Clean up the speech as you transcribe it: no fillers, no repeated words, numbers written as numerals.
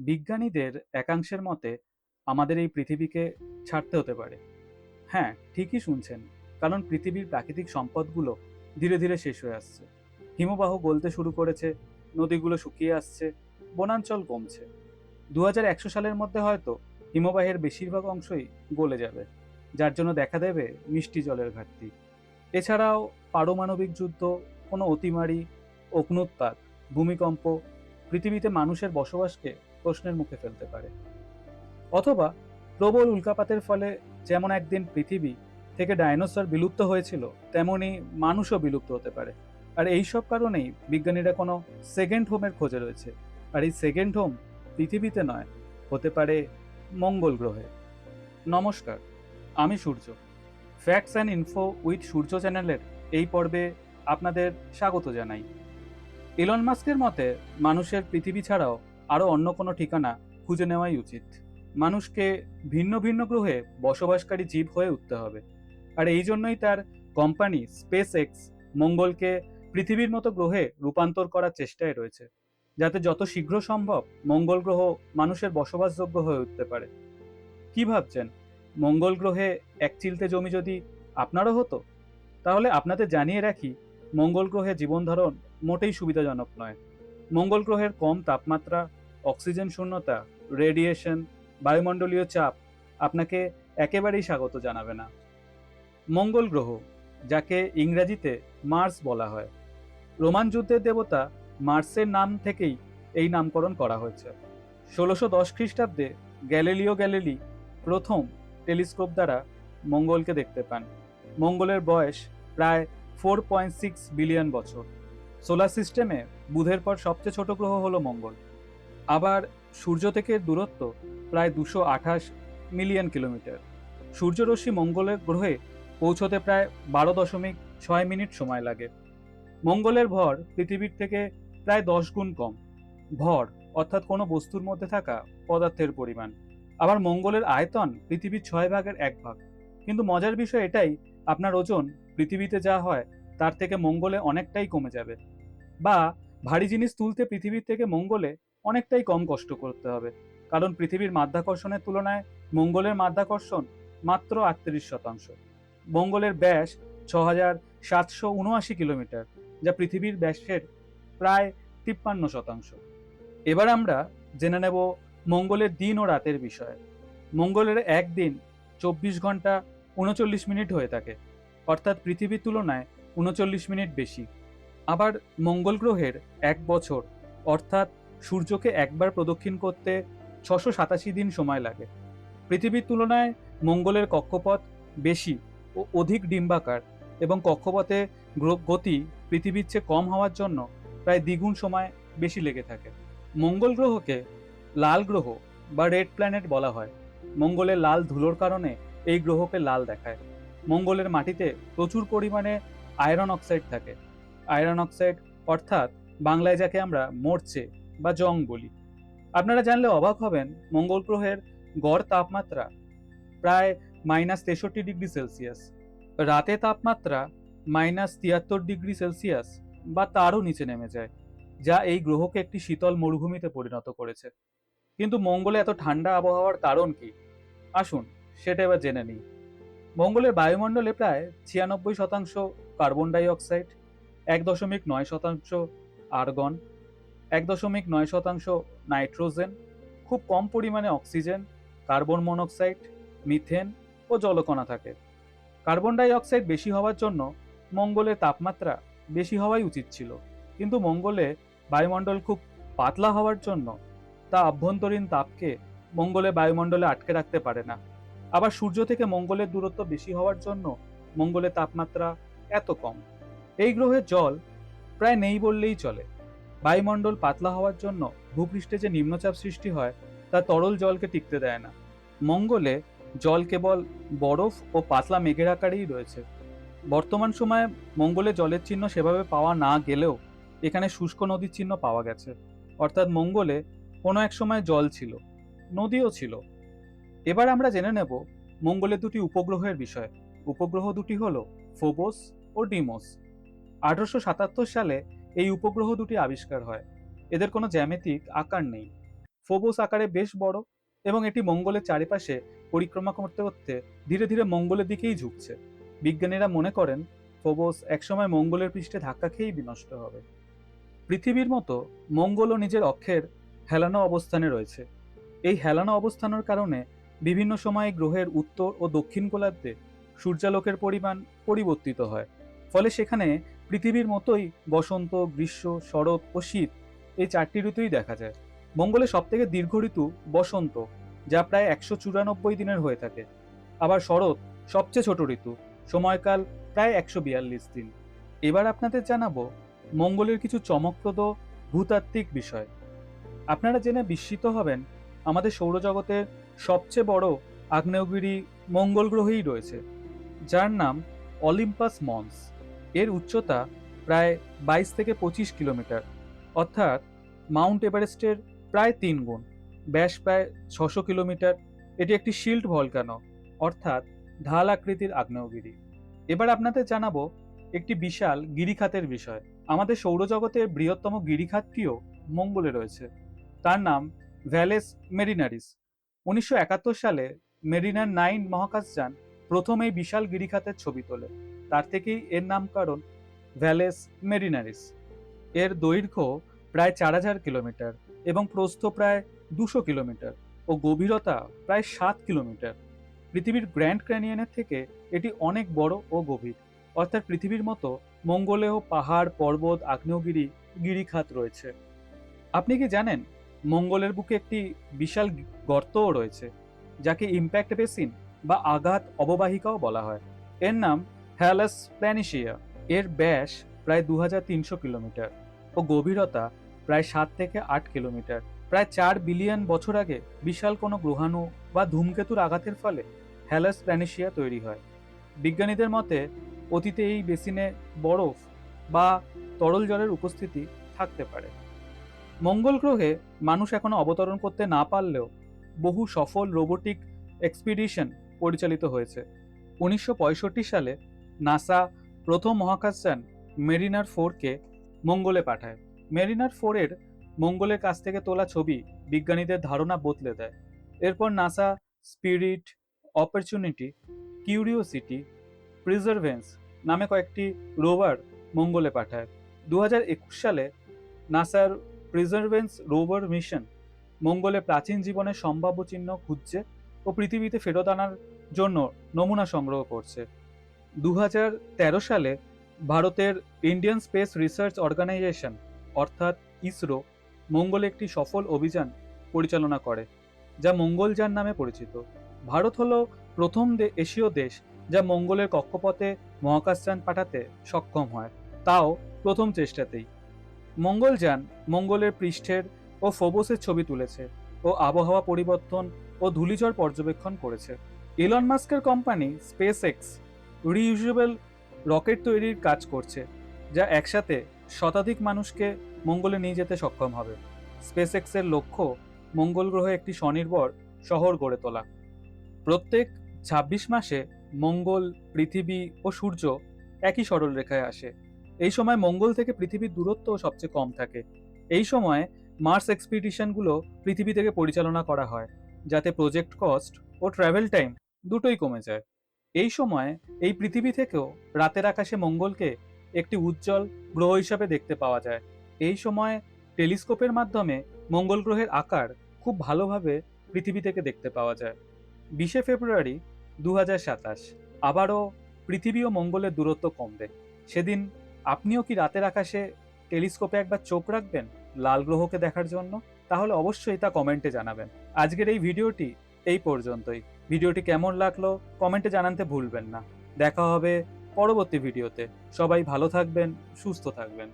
বিজ্ঞানীদের একাংশের মতে আমাদের এই পৃথিবীকে ছাড়তে হতে পারে। হ্যাঁ, ঠিকই শুনছেন। কারণ পৃথিবীর প্রাকৃতিক সম্পদগুলো ধীরে ধীরে শেষ হয়ে আসছে। হিমবাহ গলতে শুরু করেছে, নদীগুলো শুকিয়ে আসছে, বনাঞ্চল কমছে। 2100 সালের মধ্যে হয়তো হিমবাহের বেশিরভাগ অংশই গলে যাবে, যার জন্য দেখা দেবে মিষ্টি জলের ঘাটতি। এছাড়াও পারমাণবিক যুদ্ধ, কোনো অতিমারি, অগ্ন্যুৎপাত, ভূমিকম্প পৃথিবীতে মানুষের বসবাসকে প্রশ্নের মুখে ফেলতে পারে। অথবা প্রবল উল্কাপাতের ফলে যেমন একদিন পৃথিবী থেকে ডাইনোসর বিলুপ্ত হয়েছিল, তেমনি মানুষও বিলুপ্ত হতে পারে। আর এই সব কারণেই বিজ্ঞানীরা কোনো সেকেন্ড হোমের খোঁজে রয়েছে। আর এই সেকেন্ড হোম পৃথিবীতে নয়, হতে পারে মঙ্গল গ্রহে। নমস্কার, আমি সূর্য। ফ্যাক্টস অ্যান্ড ইনফো উইথ সূর্য চ্যানেলের এই পর্বে আপনাদের স্বাগত জানাই। ইলন মাস্কের মতে মানুষের পৃথিবী ছাড়াও আরও অন্য কোনো ঠিকানা খুঁজে নেওয়াই উচিত। মানুষকে ভিন্ন ভিন্ন গ্রহে বসবাসকারী জীব হয়ে উঠতে হবে। আর এই জন্যই তার কোম্পানি স্পেস এক্স মঙ্গলকে পৃথিবীর মতো গ্রহে রূপান্তর করার চেষ্টায় রয়েছে, যাতে যত শীঘ্র সম্ভব মঙ্গল গ্রহ মানুষের বসবাসযোগ্য হয়ে উঠতে পারে। কি ভাবছেন, মঙ্গল গ্রহে এক চিলতে জমি যদি আপনারও হতো? তাহলে আপনাদের জানিয়ে রাখি, মঙ্গল গ্রহে জীবন ধারণ মোটেই সুবিধাজনক নয়। মঙ্গল গ্রহের কম তাপমাত্রা, অক্সিজেন শূন্যতা, রেডিয়েশন, বায়ুমণ্ডলীয় চাপ আপনাকে একেবারেই স্বাগত জানাবে না। মঙ্গল গ্রহ, যাকে ইংরেজিতে মার্স বলা হয়, রোমান যুদ্ধের দেবতা মার্সের নাম থেকেই এই নামকরণ করা হয়েছে। 1610 খ্রিস্টাব্দে গ্যালিলিও গ্যালিলি প্রথম টেলিস্কোপ দ্বারা মঙ্গলকে দেখতে পান। মঙ্গলের বয়স প্রায় 4.6 বিলিয়ন বছর। সোলার সিস্টেমে বুধের পর সবচেয়ে ছোট গ্রহ হলো মঙ্গল। আবার সূর্য থেকে দূরত্ব প্রায় 228 মিলিয়ন কিলোমিটার। সূর্যরশ্মি মঙ্গলের গ্রহে পৌঁছতে প্রায় 12.6 মিনিট সময় লাগে। মঙ্গলের ভর পৃথিবীর থেকে প্রায় 10 গুণ কম। ভর অর্থাৎ কোনো বস্তুর মধ্যে থাকা পদার্থের পরিমাণ। আবার মঙ্গলের আয়তন পৃথিবীর 6 ভাগের 1 ভাগ। কিন্তু মজার বিষয় এটাই, আপনার ওজন পৃথিবীতে যা হয় তার থেকে মঙ্গলে অনেকটাই কমে যাবে। বা ভারী জিনিস তুলতে পৃথিবীর থেকে মঙ্গলে অনেকটাই কম কষ্ট করতে হবে, কারণ পৃথিবীর মাধ্যাকর্ষণের তুলনায় মঙ্গলের মাধ্যাকর্ষণ মাত্র 38%। মঙ্গলের ব্যাস 6779 কিলোমিটার, যা পৃথিবীর ব্যাসের প্রায় 53%। এবার আমরা জেনে নেব মঙ্গলের দিন ও রাতের বিষয়ে। মঙ্গলের একদিন 24 ঘন্টা 39 মিনিট হয়ে থাকে, অর্থাৎ পৃথিবীর তুলনায় 39 মিনিট বেশি। আবার মঙ্গল গ্রহের 1 বছর, অর্থাৎ সূর্যকে একবার প্রদক্ষিণ করতে 687 দিন সময় লাগে। পৃথিবীর তুলনায় মঙ্গলের কক্ষপথ বেশি ও অধিক ডিম্বাকার, এবং কক্ষপথে গতি পৃথিবীর চেয়ে কম হওয়ার জন্য প্রায় দ্বিগুণ সময় বেশি লেগে থাকে। মঙ্গল গ্রহকে লাল গ্রহ বা রেড প্ল্যানেট বলা হয়। মঙ্গলের লাল ধুলোর কারণে এই গ্রহকে লাল দেখায়। মঙ্গলের মাটিতে প্রচুর পরিমাণে আয়রন অক্সাইড থাকে। আয়রন অক্সাইড অর্থাৎ বাংলায় যাকে আমরা মরচে বা জং বলি। আপনারা জানলে অবাক হবেন, মঙ্গল গ্রহের গড় তাপমাত্রা প্রায় -63 ডিগ্রি সেলসিয়াস। রাতে তাপমাত্রা -73 ডিগ্রি সেলসিয়াস বা তারও নিচে নেমে যায়, যা এই গ্রহকে একটি শীতল মরুভূমিতে পরিণত করেছে। কিন্তু মঙ্গলে এত ঠান্ডা আবহাওয়ার কারণ কি? আসুন সেটা এবার জেনে নিই। মঙ্গলের বায়ুমণ্ডলে প্রায় 96% carbon die oxide, 1.9% argon, 1.9% nitrogen, খুব কম পরিমাণে অক্সিজেন, কার্বন মনোক্সাইড, মিথেন ও জলকণা থাকে। কার্বন ডাই অক্সাইড বেশি হওয়ার জন্য মঙ্গলের তাপমাত্রা বেশি হওয়াই উচিত ছিল, কিন্তু মঙ্গলে বায়ুমণ্ডল খুব পাতলা হওয়ার জন্য তা অভ্যন্তরীণ তাপকে মঙ্গলে বায়ুমণ্ডলে আটকে রাখতে পারে না। আবার সূর্য থেকে মঙ্গলের দূরত্ব বেশি হওয়ার জন্য মঙ্গলের তাপমাত্রা এত কম। এই গ্রহের জল প্রায় নেই বললেই চলে। বায়ুমণ্ডল পাতলা হওয়ার জন্য ভূপৃষ্ঠে যে নিম্নচাপ সৃষ্টি হয় তা তরল জলকে টিকতে দেয় না। মঙ্গলে জল কেবল বরফ ও পাতলা মেঘের আকারেই রয়েছে। বর্তমান সময়ে মঙ্গলে জলের চিহ্ন সেভাবে পাওয়া না গেলেও এখানে শুষ্ক নদীর চিহ্ন পাওয়া গেছে, অর্থাৎ মঙ্গলে কোনো এক সময় জল ছিল, নদীও ছিল। এবার আমরা জেনে নেব মঙ্গলের দুটি উপগ্রহের বিষয়। উপগ্রহ দুটি হলো ফোবস ও ডিমোস। 1877 সালে এই উপগ্রহ দুটি আবিষ্কার হয়। এদের কোনো জ্যামিতিক আকার নেই। ফোবোস আকারে বেশ বড় এবং এটি মঙ্গলের চারিপাশে পরিক্রমা করতে করতে ধীরে ধীরে মঙ্গলের দিকেই ঝুঁকছে। বিজ্ঞানীরা মনে করেন ফোবোস একসময় মঙ্গলের পৃষ্ঠে ধাক্কা খেয়েই বিনষ্ট হবে। পৃথিবীর মতো মঙ্গলও নিজের অক্ষের হেলানো অবস্থানে রয়েছে। এই হেলানো অবস্থানের কারণে বিভিন্ন সময়ে গ্রহের উত্তর ও দক্ষিণ গোলার্ধে সূর্যালোকের পরিমাণ পরিবর্তিত হয়। ফলে সেখানে পৃথিবীর মতোই বসন্ত, গ্রীষ্ম, শরৎ ও শীত এই 4টি ঋতুই দেখা যায়। মঙ্গলে সবথেকে দীর্ঘ ঋতু বসন্ত, যা প্রায় 194 দিনের হয়ে থাকে। আবার শরৎ সবচেয়ে ছোট ঋতু, সময়কাল প্রায় 142 দিন। এবার আপনাদের জানাবো মঙ্গলের কিছু চমকপ্রদ ভূতাত্ত্বিক বিষয়। আপনারা জেনে বিস্মিত হবেন, আমাদের সৌরজগতের সবচেয়ে বড় আগ্নেয়গিরি মঙ্গল গ্রহেই রয়েছে, যার নাম অলিম্পাস মন্স। এর উচ্চতা প্রায় 22 থেকে 25 কিলোমিটার, অর্থাৎ মাউন্ট এভারেস্টের প্রায় 3 গুণ। ব্যাস প্রায় 600 কিলোমিটার। এটি একটি শিল্ড ভলকানো, অর্থাৎ ঢাল আকৃতির আগ্নেয়গিরি। এবার আপনাদের জানাবো একটি বিশাল গিরিখাতের বিষয়। আমাদের সৌরজগতের বৃহত্তম গিরিখাতটিও মঙ্গলে রয়েছে। তার নাম ভ্যালেস মেরিনারিস। 1971 সালে মেরিনার 9 মহাকাশযান প্রথম এই বিশাল গিরিখাতের ছবি তোলে। তার থেকেই এর নামকরণ ভ্যালেস মেরিনারিস। এর দৈর্ঘ্য প্রায় 4000 কিলোমিটার এবং প্রস্থ প্রায় 200 কিলোমিটার ও গভীরতা প্রায় 7 কিলোমিটার। পৃথিবীর গ্র্যান্ড ক্যানিয়নের থেকে এটি অনেক বড় ও গভীর, অর্থাৎ পৃথিবীর মতো মঙ্গলেও পাহাড়, পর্বত, আগ্নেয়গিরি, গিরিখাত রয়েছে। আপনি কি জানেন মঙ্গলের বুকে একটি বিশাল গর্তও রয়েছে, যাকে ইম্প্যাক্ট বেসিন বা আঘাত অববাহিকাও বলা হয়। এর নাম হ্যালাস প্ল্যানিশিয়া। এর ব্যাস প্রায় 2300 কিলোমিটার ও গভীরতা প্রায় 7 থেকে 8 কিলোমিটার। প্রায় 4 বিলিয়ন বছর আগে বিশাল কোনো গ্রহাণু বা ধূমকেতুর আঘাতের ফলে হ্যালাস প্ল্যানিশিয়া তৈরি হয়। বিজ্ঞানীদের মতে অতীতে এই বেসিনে বরফ বা তরল জলের উপস্থিতি থাকতে পারে। মঙ্গল গ্রহে মানুষ এখনো অবতরণ করতে না পারলেও বহু সফল রোবোটিক এক্সপিডিশন পরিচালিত হয়েছে। 1965 সালে নাসা প্রথম মহাকাশযান মেরিনার 4কে মঙ্গলে পাঠায়। মেরিনার 4-এর মঙ্গলের কাছ থেকে তোলা ছবি বিজ্ঞানীদের ধারণা বদলে দেয়। এরপর নাসা স্পিরিট, অপরচুনিটি, কিউরিওসিটি, প্রিজারভেন্স নামে কয়েকটি রোভার মঙ্গলে পাঠায়। 2021 সালে নাসার প্রিজারভেন্স রোভার মিশন মঙ্গলে প্রাচীন জীবনের সম্ভাব্য চিহ্ন খুঁজছে ও পৃথিবীতে ফেরত আনার জন্য নমুনা সংগ্রহ করছে। 2013 সালে ভারতের ইন্ডিয়ান স্পেস রিসার্চ অর্গানাইজেশন অর্থাৎ ইসরো মঙ্গলে একটি সফল অভিযান পরিচালনা করে, যা মঙ্গলযান নামে পরিচিত। ভারত হলো প্রথম এশীয় দেশ যা মঙ্গলের কক্ষপথে মহাকাশযান পাঠাতে সক্ষম হয়, তাও প্রথম চেষ্টাতেই। মঙ্গলযান মঙ্গলের পৃষ্ঠের ও ফোবোসের ছবি তুলেছে ও আবহাওয়া পরিবর্তন ও ধূলিঝড় পর্যবেক্ষণ করেছে। ইলন মাস্কের company space x reusable rocket তৈরির কাজ করছে, যা একসাথে শতাধিক মানুষকে মঙ্গলে নিয়ে যেতে সক্ষম হবে। স্পেস এক্সের লক্ষ্য মঙ্গল গ্রহে একটি স্বনির্ভর শহর গড়ে তোলা। প্রত্যেক 26 মাসে মঙ্গল, পৃথিবী ও সূর্য একই সরলরেখায় আসে। এই সময় মঙ্গল থেকে পৃথিবীর দূরত্ব সবচেয়ে কম থাকে। এই সময় মার্স এক্সপিডিশনগুলো পৃথিবী থেকে পরিচালনা করা হয়, যাতে প্রজেক্ট কস্ট ও ট্রাভেল টাইম দুটোই কমে যায়। এই সময় এই পৃথিবী থেকেও রাতের আকাশে মঙ্গলকে একটি উজ্জ্বল গ্রহ হিসাবে দেখতে পাওয়া যায়। এই সময় টেলিস্কোপের মাধ্যমে মঙ্গল গ্রহের আকার খুব ভালোভাবে পৃথিবী থেকে দেখতে পাওয়া যায়। 20 ফেব্রুয়ারি 2027 আবারও পৃথিবী ও মঙ্গলের দূরত্ব কমবে। সেদিন আপনিও কি রাতের আকাশে টেলিস্কোপে একবার চোখ রাখবেন লাল গ্রহকে দেখার জন্য? তাহলে অবশ্যই তা কমেন্টে জানাবেন। আজকের এই ভিডিওটি এই পর্যন্তই। ভিডিওটি কেমন লাগলো কমেন্টে জানাতে ভুলবেন না। দেখা হবে পরবর্তী ভিডিওতে। সবাই ভালো থাকবেন, সুস্থ থাকবেন।